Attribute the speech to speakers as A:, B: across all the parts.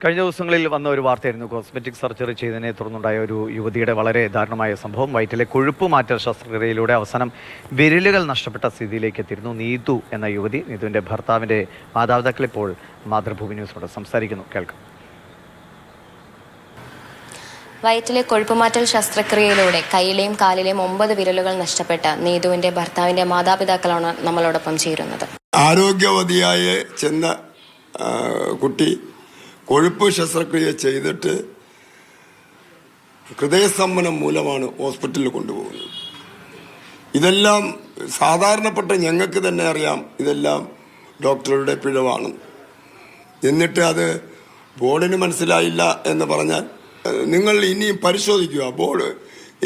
A: കഴിഞ്ഞ ദിവസങ്ങളിൽ വന്ന ഒരു വാർത്തയായിരുന്നു കോസ്മെറ്റിക് സർജറി ചെയ്തതിനെ തുടർന്നുണ്ടായ ഒരു യുവതിയുടെ വളരെ ദാരുണമായ സംഭവം. വയറ്റിലെ കൊഴുപ്പ് മാറ്റൽ ശസ്ത്രക്രിയയിലൂടെ അവസാനം വിരലുകൾ നഷ്ടപ്പെട്ട സ്ഥിതിയിലേക്ക് എത്തിയിരുന്നു നീതു എന്ന യുവതി. നീതുവിൻ്റെ ഭർത്താവിൻ്റെ മാതാപിതാക്കൾ ഇപ്പോൾ മാതൃഭൂമി ന്യൂസിനോട് സംസാരിക്കുന്നു. കേൾക്കാം.
B: വയറ്റിലെ കൊഴുപ്പുമാറ്റൽ ശസ്ത്രക്രിയയിലൂടെ കൈയിലെയും കാലിലെയും 9 വിരലുകൾ നഷ്ടപ്പെട്ട നീതുവിന്റെ ഭർത്താവിന്റെ മാതാപിതാക്കളാണ് നമ്മളോടൊപ്പം ചേരുന്നത്.
C: ആരോഗ്യവതിയായ ചെന്ന കുട്ടി കൊഴുപ്പ് ശസ്ത്രക്രിയ ചെയ്തിട്ട് ഹൃദയസ്തംഭനം മൂലമാണ് ഹോസ്പിറ്റലിൽ കൊണ്ടുപോകുന്നത്. ഇതെല്ലാം സാധാരണപ്പെട്ട ഞങ്ങൾക്ക് തന്നെ അറിയാം, ഇതെല്ലാം ഡോക്ടറുടെ പിഴവാണ്. എന്നിട്ട് അത് ബോർഡിന് മനസ്സിലായില്ല എന്ന് പറഞ്ഞാൽ നിങ്ങൾ ഇനി പരിശോധിക്കുക. ബോർഡ്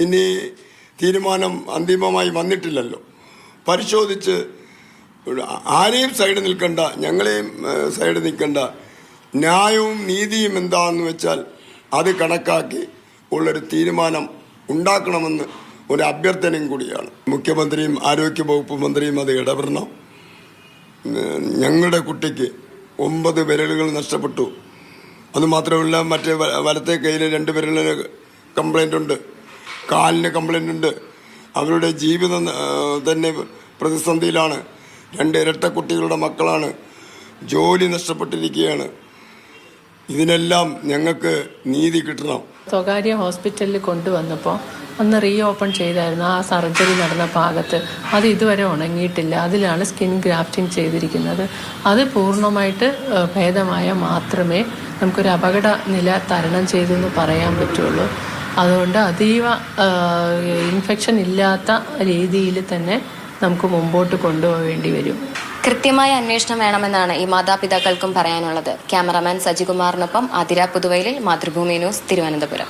C: ഇനി തീരുമാനം അന്തിമമായി വന്നിട്ടില്ലല്ലോ. പരിശോധിച്ച് ആരെയും സൈഡ് നിൽക്കണ്ട, ഞങ്ങളെയും സൈഡ് നിൽക്കണ്ട, ന്യായവും നീതിയും എന്താണെന്ന് വെച്ചാൽ അത് കണക്കാക്കി ഉള്ളൊരു തീരുമാനം ഉണ്ടാക്കണമെന്ന് ഒരു അഭ്യർത്ഥനയും കൂടിയാണ്. മുഖ്യമന്ത്രിയും ആരോഗ്യവകുപ്പ് മന്ത്രിയും അത് ഇടപെടണം. ഞങ്ങളുടെ കുട്ടിക്ക് 9 വിരലുകൾ നഷ്ടപ്പെട്ടു. അതുമാത്രമല്ല, മറ്റേ വലത്തെ കയ്യിൽ 2 വിരലിന് കംപ്ലൈൻ്റ് ഉണ്ട്, കാലിന് കംപ്ലൈൻ്റ് ഉണ്ട്. അവരുടെ ജീവിതം തന്നെ പ്രതിസന്ധിയിലാണ്. 2 ഇരട്ട കുട്ടികളുടെ മക്കളാണ്. ജോലി നഷ്ടപ്പെട്ടിരിക്കുകയാണ്. ഇതിനെല്ലാം ഞങ്ങൾക്ക് നീതി കിട്ടണം.
D: സ്വകാര്യ ഹോസ്പിറ്റലിൽ കൊണ്ടുവന്നപ്പോൾ ഒന്ന് റീ ഓപ്പൺ ചെയ്തായിരുന്നു. ആ സർജറി നടന്ന ഭാഗത്ത് അത് ഇതുവരെ ഉണങ്ങിയിട്ടില്ല. അതിലാണ് സ്കിൻ ഗ്രാഫ്റ്റിംഗ് ചെയ്തിരിക്കുന്നത്. അത് പൂർണ്ണമായിട്ട് ഭേദമായ മാത്രമേ നമുക്കൊരു അപകട നില തരണം ചെയ്തെന്ന് പറയാൻ പറ്റുള്ളൂ. അതുകൊണ്ട് അതീവ ഇൻഫെക്ഷൻ ഇല്ലാത്ത രീതിയിൽ തന്നെ നമുക്ക് മുമ്പോട്ട് കൊണ്ടുപോകേണ്ടി വരും.
B: കൃത്യമായ അന്വേഷണം വേണമെന്നാണ് ഈ മാതാപിതാക്കൾക്കും പറയാനുള്ളത്. ക്യാമറാമാൻ സജികുമാറിനൊപ്പം ആതിര പുതുവയലിൽ, മാതൃഭൂമി ന്യൂസ്, തിരുവനന്തപുരം.